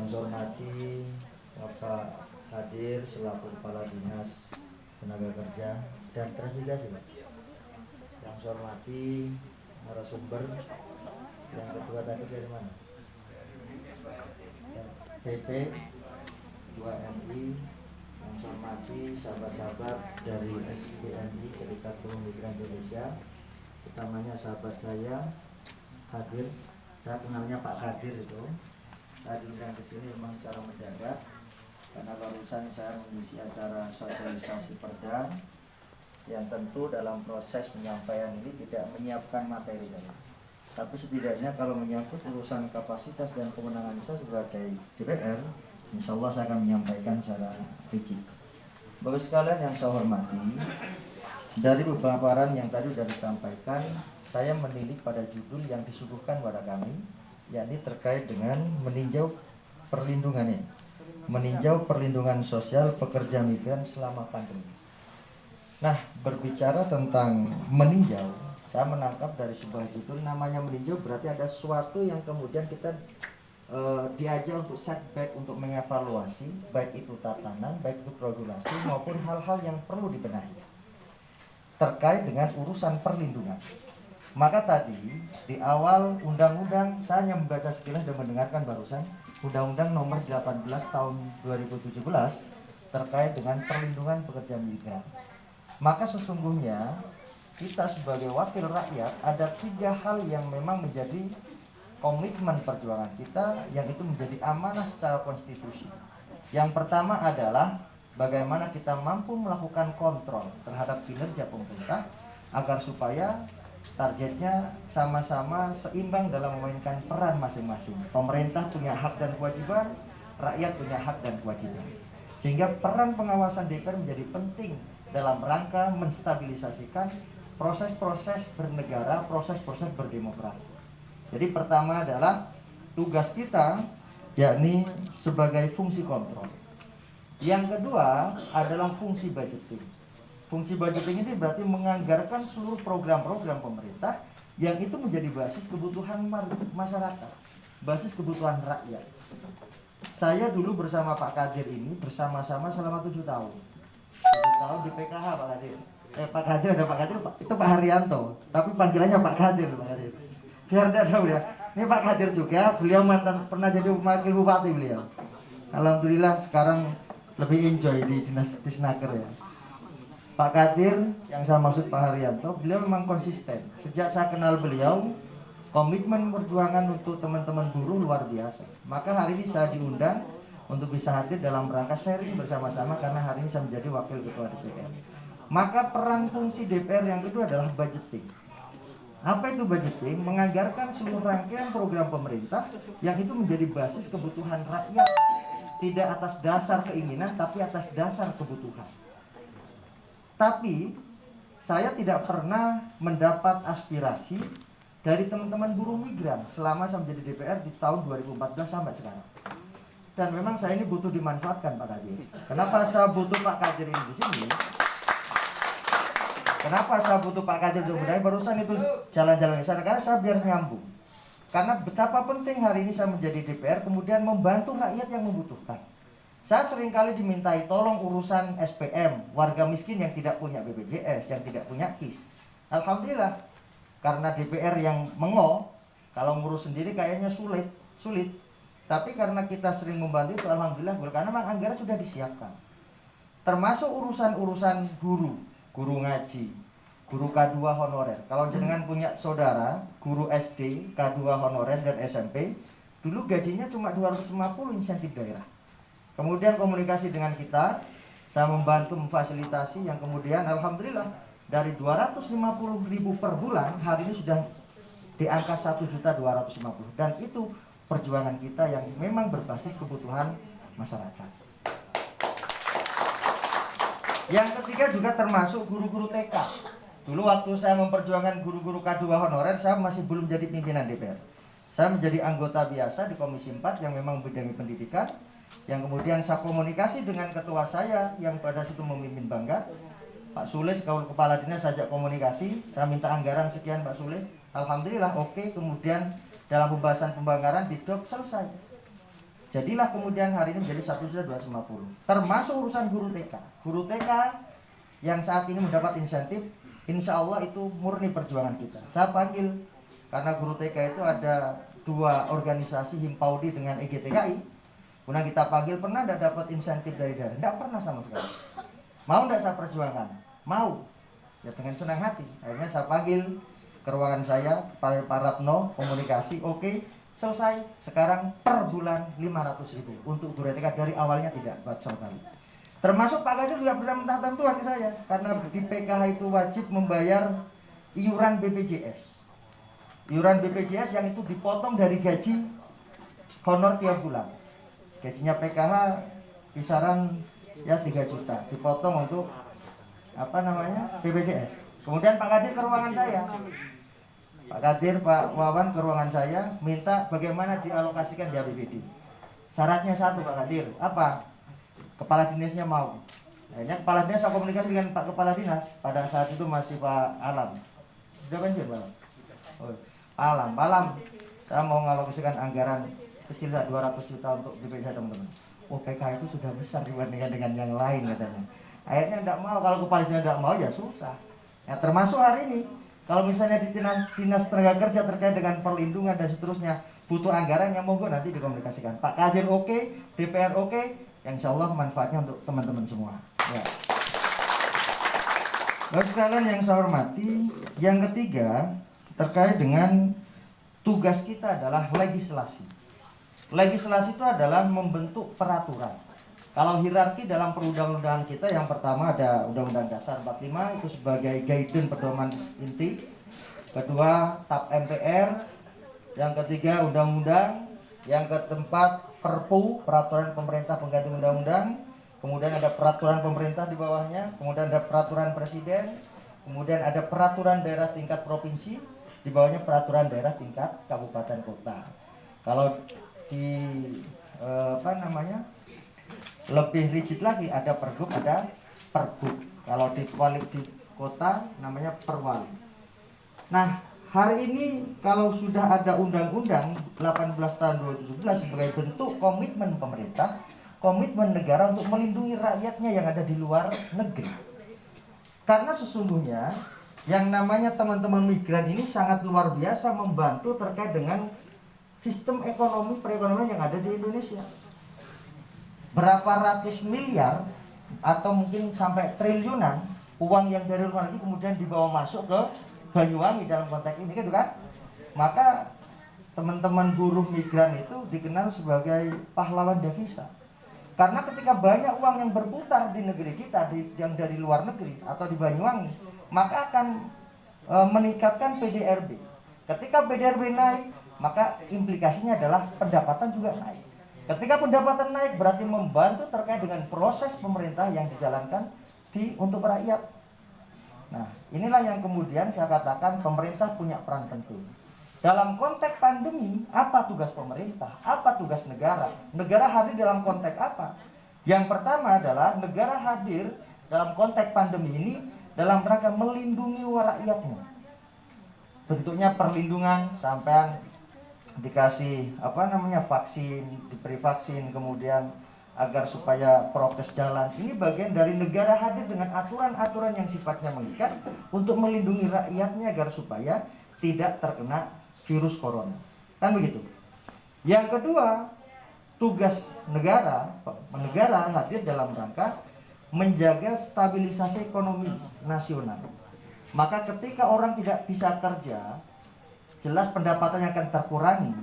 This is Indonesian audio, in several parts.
Yang saya hormati Bapak Kadir selaku Kepala Dinas Tenaga Kerja dan Transmigrasi. Yang saya hormati narasumber yang kedua tadi dari mana? PP 2MI. Yang saya hormati sahabat-sahabat dari SBMI Serikat Buruh Migran Indonesia, utamanya sahabat saya Kadir. Saya kenalnya Pak Kadir itu. Saya diundang ke sini memang secara mendadak karena barusan saya mengisi acara sosialisasi Perda yang tentu dalam proses penyampaian ini tidak menyiapkan materi tadi. Tapi setidaknya kalau menyangkut urusan kapasitas dan kewenangan saya sebagai DPR, insya Allah saya akan menyampaikan secara rinci. Bapak sekalian yang saya hormati, dari beberapa paparan yang tadi sudah disampaikan, saya menilik pada judul yang disuguhkan pada kami, yakni terkait dengan meninjau perlindungannya, meninjau perlindungan sosial pekerja migran selama pandemi. Nah, berbicara tentang meninjau, saya menangkap dari sebuah judul namanya meninjau berarti ada sesuatu yang kemudian kita diajak untuk setback, untuk mengevaluasi, baik itu tatanan, baik itu regulasi maupun hal-hal yang perlu dibenahi terkait dengan urusan perlindungan. Maka tadi di awal undang-undang saya hanya membaca sekilas dan mendengarkan barusan Undang-Undang Nomor 18 Tahun 2017 terkait dengan perlindungan pekerja migran. Maka sesungguhnya kita sebagai wakil rakyat ada 3 hal yang memang menjadi komitmen perjuangan kita, yang itu menjadi amanah secara konstitusi. Yang pertama adalah bagaimana kita mampu melakukan kontrol terhadap kinerja pemerintah agar supaya targetnya sama-sama seimbang dalam memainkan peran masing-masing. Pemerintah punya hak dan kewajiban, rakyat punya hak dan kewajiban. Sehingga peran pengawasan DPR menjadi penting dalam rangka menstabilisasikan proses-proses bernegara, proses-proses berdemokrasi. Jadi pertama adalah tugas kita, yakni sebagai fungsi kontrol. Yang kedua adalah fungsi budgeting. Fungsi budgeting ini berarti menganggarkan seluruh program-program pemerintah yang itu menjadi basis kebutuhan masyarakat, basis kebutuhan rakyat. Saya dulu bersama Pak Kadir ini bersama-sama selama 7 tahun. 7 tahun di PKH Pak Kadir. Pak Kadir ada Pak Kadir, itu Pak Haryanto, tapi panggilannya Pak Kadir, Pak Kadir. Biar tidak tahu ya. Ini Pak Kadir juga, beliau mantan pernah jadi wakil bupati beliau. Alhamdulillah sekarang lebih enjoy di dinas Disnaker ya. Pak Kadir, yang saya maksud Pak Haryanto, beliau memang konsisten. Sejak saya kenal beliau, komitmen perjuangan untuk teman-teman buruh luar biasa. Maka hari ini saya diundang untuk bisa hadir dalam rangka sharing bersama-sama karena hari ini saya menjadi wakil ketua DPR. Maka peran fungsi DPR yang kedua adalah budgeting. Apa itu budgeting? Menganggarkan seluruh rangkaian program pemerintah yang itu menjadi basis kebutuhan rakyat. Tidak atas dasar keinginan, tapi atas dasar kebutuhan. Tapi saya tidak pernah mendapat aspirasi dari teman-teman buruh migran selama saya menjadi DPR di tahun 2014 sampai sekarang. Dan memang saya ini butuh dimanfaatkan Pak Kadir. Kenapa saya butuh Pak Kadir ini di sini? Kenapa saya butuh Pak Kadir untuk berdaya? Barusan itu jalan-jalan ke sana karena saya biar nyambung. Karena betapa penting hari ini saya menjadi DPR kemudian membantu rakyat yang membutuhkan. Saya seringkali dimintai tolong urusan SPM, warga miskin yang tidak punya BPJS, yang tidak punya KIS. Alhamdulillah, karena DPR yang mengo, kalau ngurus sendiri kayaknya sulit. Tapi karena kita sering membantu itu alhamdulillah, karena memang anggaran sudah disiapkan. Termasuk urusan-urusan guru ngaji, guru K2 honorer. Kalau jenengan punya saudara, guru SD, K2 honorer dan SMP, dulu gajinya cuma 250 insentif daerah. Kemudian komunikasi dengan kita, saya membantu memfasilitasi yang kemudian alhamdulillah dari 250.000 per bulan hari ini sudah di angka 1.250.000 dan itu perjuangan kita yang memang berbasis kebutuhan masyarakat. Yang ketiga juga termasuk guru-guru TK. Dulu waktu saya memperjuangkan guru-guru K2 honorer, saya masih belum jadi pimpinan DPR. Saya menjadi anggota biasa di Komisi 4 yang memang membidangi pendidikan. Yang kemudian saya komunikasi dengan ketua saya yang pada situ memimpin Banggar, Pak Sule, kalau kepala dinas sajak komunikasi, saya minta anggaran sekian Pak Sule. Alhamdulillah oke, kemudian dalam pembahasan pembanggaran di DOK selesai. Jadilah kemudian hari ini menjadi 1.250. Termasuk urusan guru TK. Guru TK yang saat ini mendapat insentif, insya Allah itu murni perjuangan kita. Saya panggil, karena guru TK itu ada 2 organisasi, Himpaudi dengan EGTKI. Kemudian kita panggil, pernah tidak dapat insentif dari daerah? Tidak pernah sama sekali. Mau tidak saya perjuangkan? Mau. Ya dengan senang hati. Akhirnya saya panggil ke ruangan saya, Pak Ratno, komunikasi, oke, selesai. Sekarang per bulan 500.000 untuk guru TK, dari awalnya tidak buat sekali. Termasuk Pak Kadir juga pernah minta bantuan ke saya, karena di PKH itu wajib membayar iuran BPJS. Iuran BPJS yang itu dipotong dari gaji honor tiap bulan. Gajinya PKH kisaran ya 3 juta, dipotong untuk BPJS. Kemudian Pak Kadir ke ruangan saya, Pak Kadir, Pak Wawan ke ruangan saya, minta bagaimana dialokasikan di APBD. Syaratnya satu Pak Kadir, apa? Kepala dinasnya mau. Akhirnya kepala dinas, saya komunikasi dengan Pak Kepala Dinas. Pada saat itu masih Pak Alam. Sudah pensiun Pak Alam? Oh, Alam, saya mau mengalokasikan anggaran kecil 200 juta untuk BPJS teman-teman. Oh, PK itu sudah besar dibandingkan dengan yang lain katanya. Akhirnya tidak mau, kalau kepala dinas tidak mau ya susah. Ya, termasuk hari ini, kalau misalnya di dinas tenaga kerja terkait dengan perlindungan dan seterusnya butuh anggaran, yang monggo nanti dikomunikasikan. Pak Kadir oke, DPR oke, yang insya Allah manfaatnya untuk teman-teman semua. Ya. Bapak sekalian yang saya hormati, yang ketiga terkait dengan tugas kita adalah legislasi. Legislasi itu adalah membentuk peraturan. Kalau hierarki dalam perundang-undangan kita, yang pertama ada Undang-Undang Dasar 45 itu sebagai guidance pedoman inti. Kedua TAP MPR. Yang ketiga undang-undang. Yang keempat Perpu, peraturan pemerintah pengganti undang-undang. Kemudian ada peraturan pemerintah di bawahnya. Kemudian ada peraturan presiden. Kemudian ada peraturan daerah tingkat provinsi. Di bawahnya peraturan daerah tingkat kabupaten kota. Kalau di lebih rigid lagi ada pergub, ada perbuk. Kalau di kota namanya perwali. Nah, hari ini kalau sudah ada undang-undang 18 tahun 2017 sebagai bentuk komitmen pemerintah, komitmen negara untuk melindungi rakyatnya yang ada di luar negeri. Karena sesungguhnya yang namanya teman-teman migran ini sangat luar biasa membantu terkait dengan sistem ekonomi perekonomian yang ada di Indonesia. Berapa ratus miliar atau mungkin sampai triliunan uang yang dari luar negeri kemudian dibawa masuk ke Banyuwangi dalam konteks ini, gitu kan? Maka teman-teman buruh migran itu dikenal sebagai pahlawan devisa. Karena ketika banyak uang yang berputar di negeri kita, yang dari luar negeri atau di Banyuwangi, maka akan meningkatkan PDRB. Ketika PDRB naik, maka implikasinya adalah pendapatan juga naik. Ketika pendapatan naik berarti membantu terkait dengan proses pemerintah yang dijalankan untuk rakyat. Nah, inilah yang kemudian saya katakan pemerintah punya peran penting. Dalam konteks pandemi, apa tugas pemerintah? Apa tugas negara? Negara hadir dalam konteks apa? Yang pertama adalah negara hadir dalam konteks pandemi ini dalam rangka melindungi rakyatnya. Bentuknya perlindungan, sampai dikasih vaksin, diberi vaksin, kemudian agar supaya prokes jalan. Ini bagian dari negara hadir dengan aturan-aturan yang sifatnya mengikat untuk melindungi rakyatnya agar supaya tidak terkena virus corona. Kan begitu. Yang kedua, tugas negara hadir dalam rangka menjaga stabilisasi ekonomi nasional. Maka ketika orang tidak bisa kerja, jelas pendapatannya akan terkurangi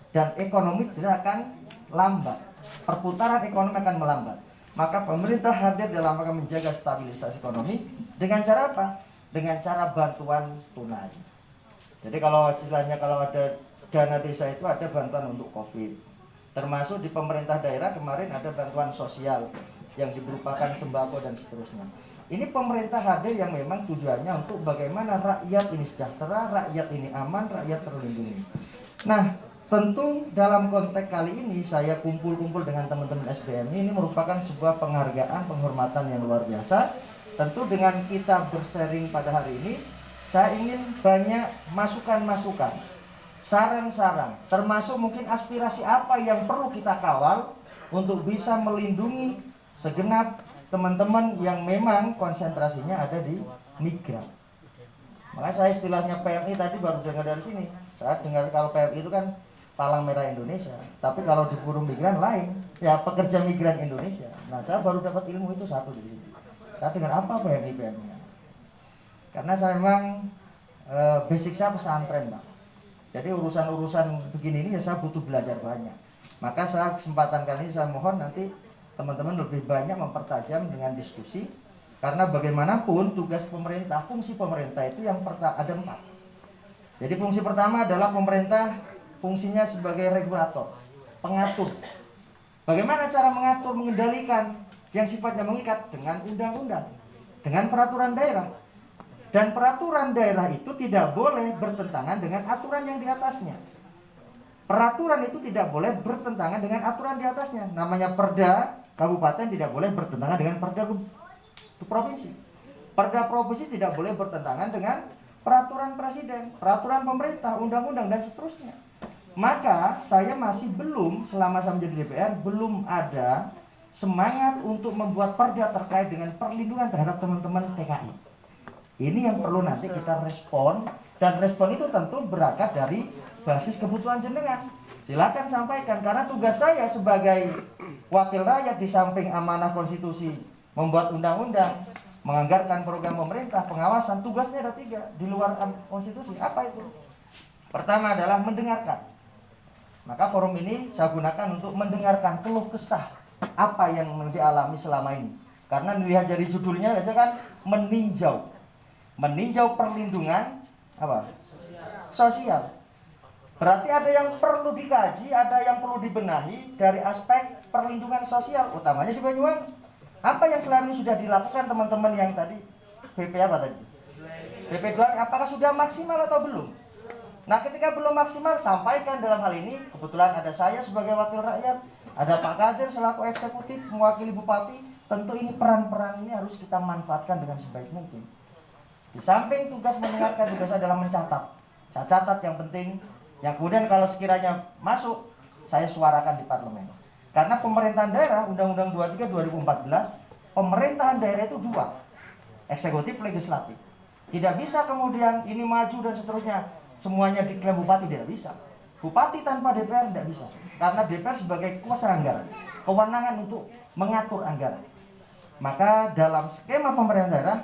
dan ekonomi jelas akan lambat. Perputaran ekonomi akan melambat. Maka pemerintah hadir dalam rangka menjaga stabilisasi ekonomi dengan cara apa? Dengan cara bantuan tunai. Jadi kalau istilahnya kalau ada dana desa itu ada bantuan untuk COVID. Termasuk di pemerintah daerah kemarin ada bantuan sosial yang berupakan sembako dan seterusnya. Ini pemerintah hadir yang memang tujuannya untuk bagaimana rakyat ini sejahtera, rakyat ini aman, rakyat terlindungi. Nah, tentu dalam konteks kali ini saya kumpul-kumpul dengan teman-teman SBM ini merupakan sebuah penghargaan, penghormatan yang luar biasa. Tentu dengan kita bersharing pada hari ini, saya ingin banyak masukan-masukan saran-saran, termasuk mungkin aspirasi apa yang perlu kita kawal untuk bisa melindungi segenap teman-teman yang memang konsentrasinya ada di migran. Maka saya istilahnya PMI tadi baru dengar dari sini. Saya dengar kalau PMI itu kan Palang Merah Indonesia, tapi kalau di buruh migran lain, ya pekerja migran Indonesia. Nah, saya baru dapat ilmu itu satu di sini. Saya dengar apa PMI. Karena saya memang basic saya pesantren, Pak. Jadi urusan-urusan begini ini ya saya butuh belajar banyak. Maka saya kesempatan kali ini saya mohon nanti teman-teman lebih banyak mempertajam dengan diskusi. Karena bagaimanapun tugas pemerintah, fungsi pemerintah itu yang ada 4. Jadi fungsi pertama adalah pemerintah fungsinya sebagai regulator, pengatur. Bagaimana cara mengatur, mengendalikan yang sifatnya mengikat dengan undang-undang, dengan peraturan daerah. Dan peraturan daerah itu tidak boleh bertentangan dengan aturan yang di atasnya. Peraturan itu tidak boleh bertentangan dengan aturan di atasnya. Namanya perda kabupaten tidak boleh bertentangan dengan perda provinsi. Perda provinsi tidak boleh bertentangan dengan peraturan presiden, peraturan pemerintah, undang-undang dan seterusnya. Maka saya masih belum, selama saya menjadi DPR, belum ada semangat untuk membuat perda terkait dengan perlindungan terhadap teman-teman TKI. Ini yang perlu nanti kita respon, dan respon itu tentu berangkat dari basis kebutuhan jenengan. Silakan sampaikan, karena tugas saya sebagai wakil rakyat di samping amanah konstitusi, membuat undang-undang, menganggarkan program pemerintah, pengawasan, tugasnya ada 3 di luar konstitusi. Apa itu? Pertama adalah mendengarkan. Maka forum ini saya gunakan untuk mendengarkan keluh kesah apa yang dialami selama ini. Karena dilihat dari judulnya saja kan meninjau perlindungan apa? Sosial. Berarti ada yang perlu dikaji, ada yang perlu dibenahi dari aspek perlindungan sosial, utamanya di Banyuwangi. Apa yang selama ini sudah dilakukan teman-teman yang tadi BP apa tadi? BP2 apakah sudah maksimal atau belum? Nah, ketika belum maksimal, sampaikan dalam hal ini. Kebetulan ada saya sebagai wakil rakyat, ada Pak Kadir selaku eksekutif mewakili bupati. Tentu ini peran-peran ini harus kita manfaatkan dengan sebaik mungkin. Di samping tugas mendengarkan, tugas adalah mencatat. Saya catat yang penting, yang kemudian kalau sekiranya masuk, saya suarakan di parlemen. Karena pemerintahan daerah, Undang-Undang 23 2014, pemerintahan daerah itu 2, eksekutif, legislatif. Tidak bisa kemudian ini maju dan seterusnya, semuanya diklaim bupati, tidak bisa. Bupati tanpa DPR tidak bisa. Karena DPR sebagai kuasa anggaran, kewenangan untuk mengatur anggaran. Maka dalam skema pemerintahan daerah,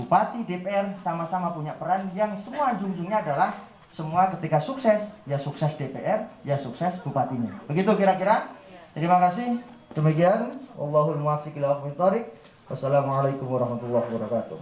bupati, DPR sama-sama punya peran yang semua ujung-ujungnya adalah semua ketika sukses, ya sukses DPR, ya sukses bupatinya. Begitu kira-kira. Terima kasih. Demikian. Wallahul muwaffiq ila aqwamit thoriq. Wassalamualaikum warahmatullahi wabarakatuh.